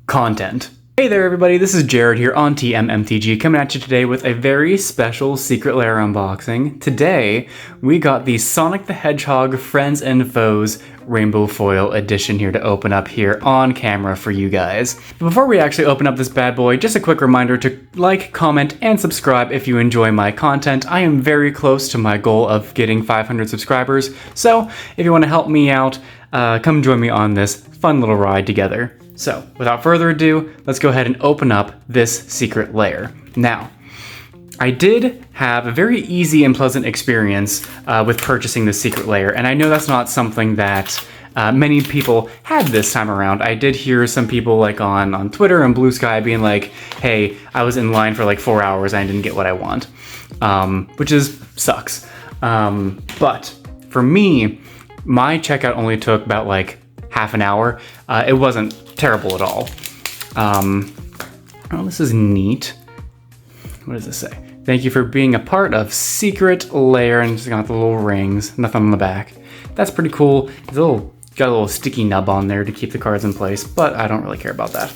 content. Hey there everybody, this is Jared here on MTG coming at you today with a very special Secret Lair unboxing. Today, we got the Sonic the Hedgehog Friends and Foes Rainbow Foil Edition here to open up here on camera for you guys. But before we actually open up this bad boy, just a quick reminder to like, comment, and subscribe if you enjoy my content. I am very close to my goal of getting 500 subscribers, so if you want to help me out, come join me on this fun little ride together. So, without further ado, let's go ahead and open up this Secret Lair. Now, I did have a very easy and pleasant experience with purchasing this Secret Lair, and I know that's not something that many people had this time around. I did hear some people like on Twitter and Blue Sky being like, hey, I was in line for like 4 hours and I didn't get what I want, which sucks. But for me, my checkout only took about like half an hour. It wasn't terrible at all. Oh, this is neat. What does this say? Thank you for being a part of Secret Lair, and just got the little rings, nothing on the back. That's pretty cool. It's got a little sticky nub on there to keep the cards in place, but I don't really care about that.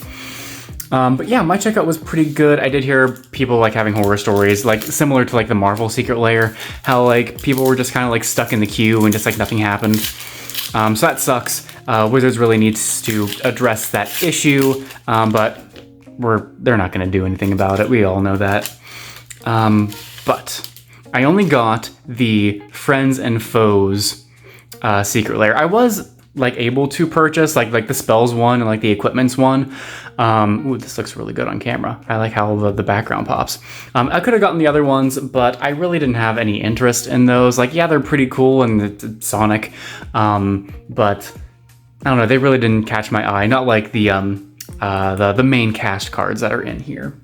But yeah, my checkout was pretty good. I did hear people like having horror stories, like similar to like the Marvel Secret Lair, how like people were just kind of like stuck in the queue and just like nothing happened. So that sucks. Wizards really needs to address that issue, but they're not going to do anything about it. We all know that. But I only got the Friends and Foes Secret Lair. I was like able to purchase like the spells one and like the equipments one. Ooh, this looks really good on camera. I like how the background pops. I could have gotten the other ones, but I really didn't have any interest in those. Like, yeah, they're pretty cool and it's Sonic, but I don't know, they really didn't catch my eye. Not like the main cast cards that are in here.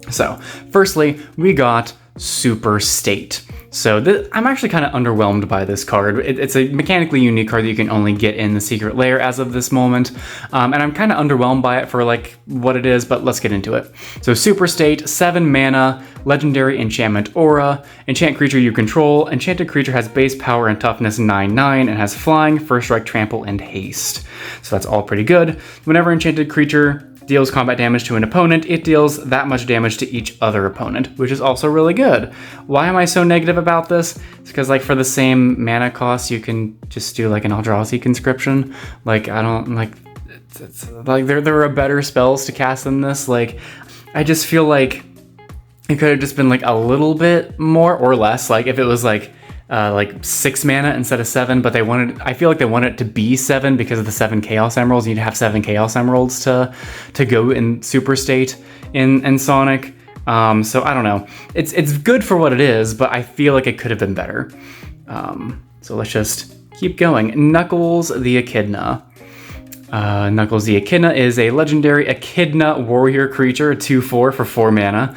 So, firstly, we got Super State. So I'm actually kind of underwhelmed by this card. It's a mechanically unique card that you can only get in the Secret Lair as of this moment. And I'm kind of underwhelmed by it for like what it is, but let's get into it. So Super State, 7 mana, legendary enchantment aura, enchant creature you control. Enchanted creature has base power and toughness 9/9 and has flying, first strike, trample, and haste. So that's all pretty good. Whenever enchanted creature deals combat damage to an opponent, it deals that much damage to each other opponent, which is also really good. Why am I so negative about this? It's because like for the same mana cost, you can just do like an Eldrazi conscription. Like I don't like, it's like there are better spells to cast than this. Like I just feel like it could have just been like a little bit more or less. Like if it was like 6 mana instead of 7, but I feel like they wanted it to be 7 because of the 7 Chaos Emeralds. You need to have 7 Chaos Emeralds to go in Super State in Sonic. So I don't know. It's good for what it is, but I feel like it could have been better. So let's just keep going. Knuckles the Echidna. Knuckles the Echidna is a legendary Echidna warrior creature, 2/4 for 4 mana.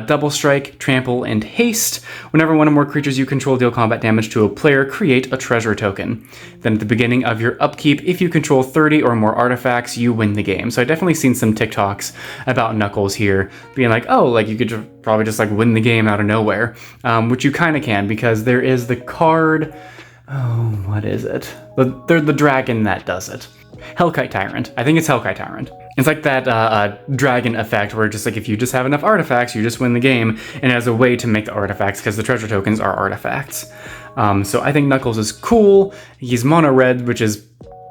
Double strike, trample, and haste. Whenever one or more creatures you control deal combat damage to a player, create a treasure token. Then at the beginning of your upkeep, if you control 30 or more artifacts, you win the game. So I definitely seen some TikToks about Knuckles here, being like, oh, like you could probably just like win the game out of nowhere, which you kind of can because there is the card. Oh, what is it? The dragon that does it. Hellkite Tyrant. I think it's Hellkite Tyrant. It's like that dragon effect where just like if you just have enough artifacts, you just win the game, and as a way to make the artifacts because the treasure tokens are artifacts. So I think Knuckles is cool. He's mono red, which is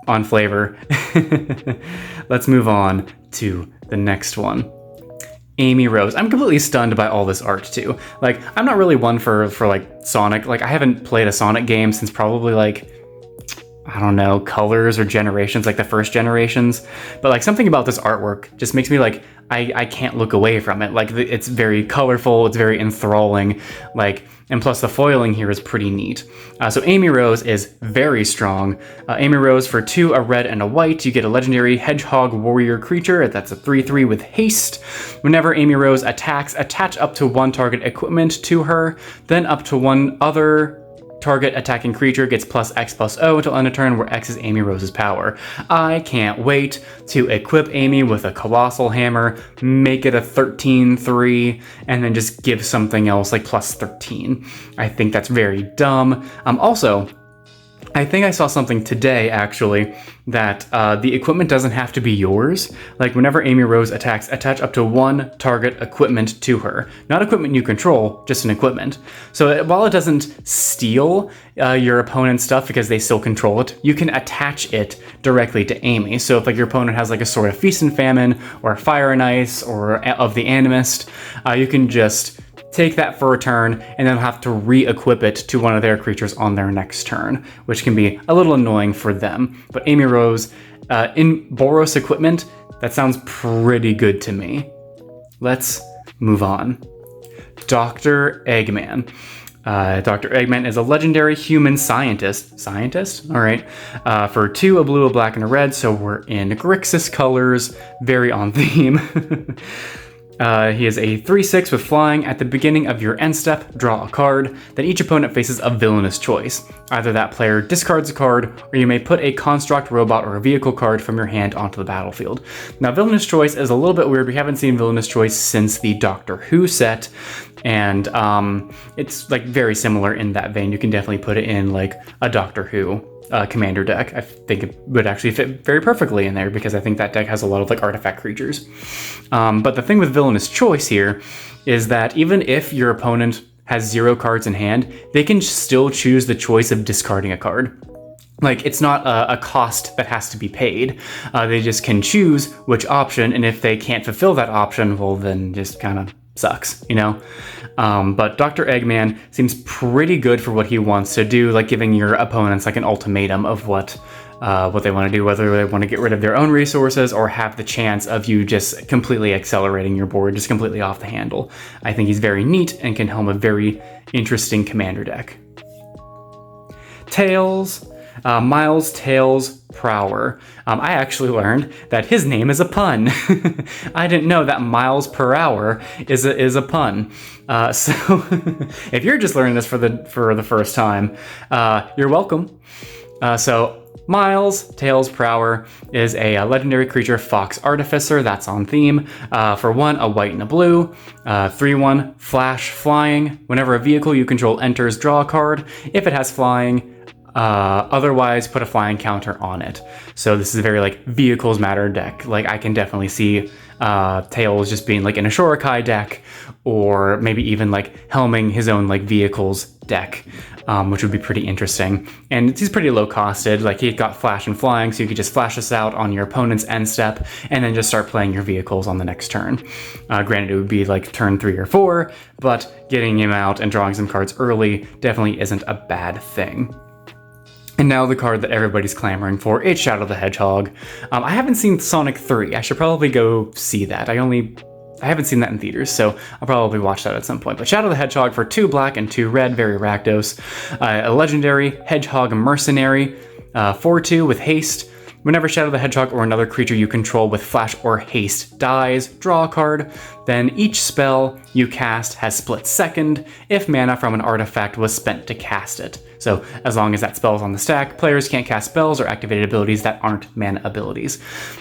on flavor. Let's move on to the next one. Amy Rose. I'm completely stunned by all this art too. Like I'm not really one for like Sonic. Like I haven't played a Sonic game since probably like, I don't know, Colors or Generations, like the first Generations. But like something about this artwork just makes me like, I can't look away from it. Like it's very colorful, it's very enthralling, like, and plus the foiling here is pretty neat. So Amy Rose is very strong. Amy Rose for 2, a red and a white, you get a legendary Hedgehog warrior creature. That's a 3/3 with haste. Whenever Amy Rose attacks, attach up to 1 target equipment to her, then up to 1 other target attacking creature gets +X+O until end of turn, where X is Amy Rose's power. I can't wait to equip Amy with a Colossal Hammer, make it a 13/3, and then just give something else like +13. I think that's very dumb. Also, I think I saw something today, actually, that the equipment doesn't have to be yours. Like whenever Amy Rose attacks, attach up to 1 target equipment to her. Not equipment you control, just an equipment. So while it doesn't steal your opponent's stuff because they still control it, you can attach it directly to Amy. So if like your opponent has like a Sword of Feast and Famine or a Fire and Ice or of the Animist, you can just take that for a turn and then have to re-equip it to one of their creatures on their next turn, which can be a little annoying for them. But Amy Rose, in Boros equipment, that sounds pretty good to me. Let's move on. Dr. Eggman. Dr. Eggman is a legendary human scientist. Scientist? All right. For 2, a blue, a black, and a red, so we're in Grixis colors, very on theme. He is a 3/6 with flying. At the beginning of your end step, draw a card. Then each opponent faces a villainous choice. Either that player discards a card, or you may put a construct, robot, or a vehicle card from your hand onto the battlefield. Now, villainous choice is a little bit weird. We haven't seen villainous choice since the Doctor Who set, and it's like very similar in that vein. You can definitely put it in like a Doctor Who commander deck. I think it would actually fit very perfectly in there because I think that deck has a lot of like artifact creatures. But the thing with villainous choice here is that even if your opponent has 0 cards in hand, they can still choose the choice of discarding a card. Like, it's not a cost that has to be paid. They just can choose which option, and if they can't fulfill that option, well, then just kind of sucks, you know? But Dr. Eggman seems pretty good for what he wants to do, like giving your opponents like an ultimatum of what they want to do, whether they want to get rid of their own resources or have the chance of you just completely accelerating your board, just completely off the handle. I think he's very neat and can helm a very interesting commander deck. Tails. Miles Tails Prower. I actually learned that his name is a pun. I didn't know that miles per hour is a pun. So if you're just learning this for the first time, you're welcome. So Miles Tails Prower is a legendary creature, Fox Artificer. That's on theme. For 1, a white and a blue. 3/1 flash flying. Whenever a vehicle you control enters, draw a card. If it has flying, otherwise put a flying counter on it. So this is a very like vehicles matter deck. Like I can definitely see Tails just being like an Ashurakai deck, or maybe even like helming his own like vehicles deck, which would be pretty interesting. And he's pretty low costed. Like he got flash and flying, so you could just flash this out on your opponent's end step and then just start playing your vehicles on the next turn. Granted, it would be like turn 3 or 4, but getting him out and drawing some cards early definitely isn't a bad thing. And now the card that everybody's clamoring for, it's Shadow the Hedgehog. I haven't seen Sonic 3. I should probably go see that. I haven't seen that in theaters, so I'll probably watch that at some point. But Shadow the Hedgehog for 2 black and 2 red, very Rakdos. A legendary Hedgehog Mercenary, 4/2 with haste. Whenever Shadow the Hedgehog or another creature you control with flash or haste dies, draw a card. Then each spell you cast has split second if mana from an artifact was spent to cast it. So as long as that spell is on the stack, players can't cast spells or activated abilities that aren't mana abilities.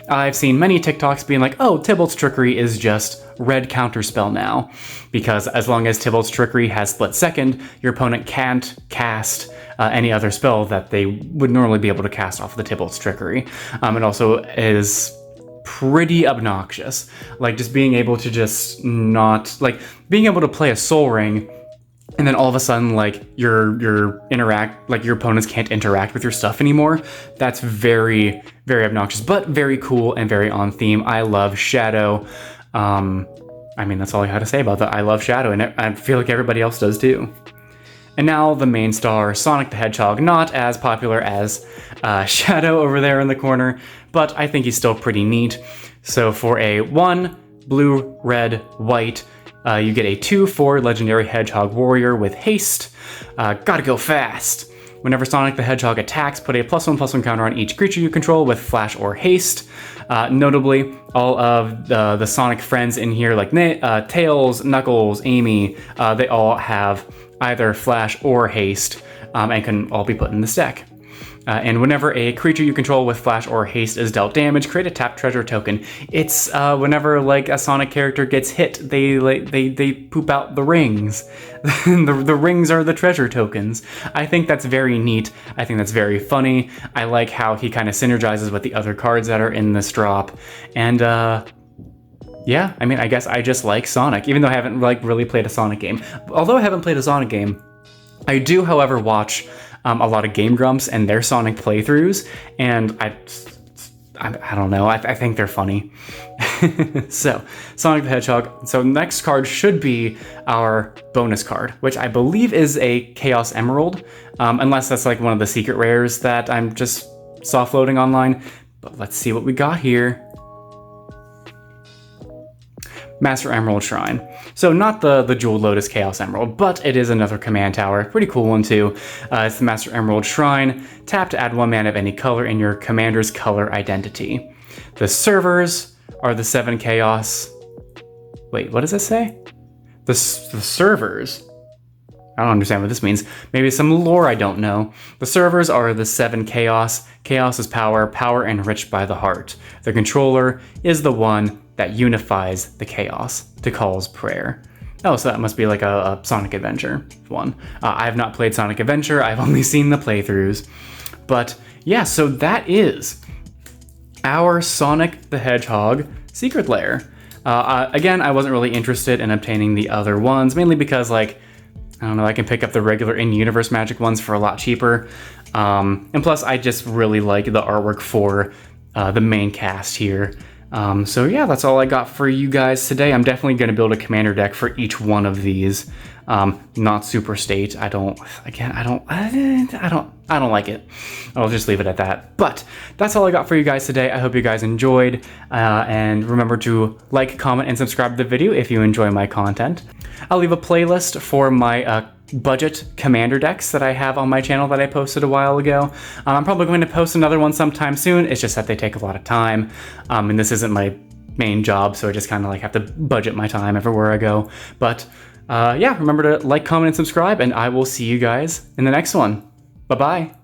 I've seen many TikToks being like, oh, Tybalt's Trickery is just red counterspell now, because as long as Tybalt's Trickery has split second, your opponent can't cast any other spell that they would normally be able to cast off of the Tybalt's Trickery. It also is pretty obnoxious. Like just being able to just not, like being able to play a Soul Ring and then all of a sudden like your opponents can't interact with your stuff anymore. That's very, very obnoxious, but very cool and very on theme. I love Shadow. I mean, that's all I had to say about that. I love Shadow, and I feel like everybody else does too. And now the main star, Sonic the Hedgehog, not as popular as Shadow over there in the corner, but I think he's still pretty neat. So for a 1 blue, red, white, you get a 2/4 legendary Hedgehog Warrior with haste. Gotta go fast. Whenever Sonic the Hedgehog attacks, put a +1/+1 counter on each creature you control with flash or haste. Notably, all of the Sonic friends in here, like Tails, Knuckles, Amy, they all have either flash or haste, and can all be put in this deck. And whenever a creature you control with Flash or Haste is dealt damage, create a tapped treasure token. It's whenever like a Sonic character gets hit, they poop out the rings. the rings are the treasure tokens. I think that's very neat. I think that's very funny. I like how he kind of synergizes with the other cards that are in this drop. And yeah, I mean, I guess I just like Sonic, even though I haven't like really played a Sonic game. Although I haven't played a Sonic game, I do, however, watch a lot of Game Grumps and their Sonic playthroughs, and I don't know, I think they're funny. So, Sonic the Hedgehog. So next card should be our bonus card, which I believe is a Chaos Emerald, unless that's like one of the secret rares that I'm just saw floating online. But let's see what we got here. Master Emerald Shrine. So not the Jeweled Lotus Chaos Emerald, but it is another command tower. Pretty cool one too. It's the Master Emerald Shrine. Tap to add 1 mana of any color in your commander's color identity. The servers are the 7 chaos. Wait, what does it say? The servers? I don't understand what this means. Maybe some lore I don't know. The servers are the 7 chaos. Chaos is power, power enriched by the heart. The controller is the one that unifies the chaos. Tikal's Prayer. Oh, so that must be like a Sonic Adventure one. I have not played Sonic Adventure. I've only seen the playthroughs. But yeah, so that is our Sonic the Hedgehog secret lair. Again, I wasn't really interested in obtaining the other ones, mainly because like, I don't know, I can pick up the regular in-universe Magic ones for a lot cheaper. And plus, I just really like the artwork for the main cast here. So yeah, that's all I got for you guys today. I'm definitely going to build a commander deck for each one of these. Not Super State. I don't like it. I'll just leave it at that. But that's all I got for you guys today. I hope you guys enjoyed. And remember to like, comment, and subscribe to the video if you enjoy my content. I'll leave a playlist for my budget commander decks that I have on my channel that I posted a while ago. I'm probably going to post another one sometime soon. It's just that they take a lot of time. And this isn't my main job, so I just kind of like have to budget my time everywhere I go. But yeah, remember to like, comment, and subscribe, and I will see you guys in the next one. Bye-bye.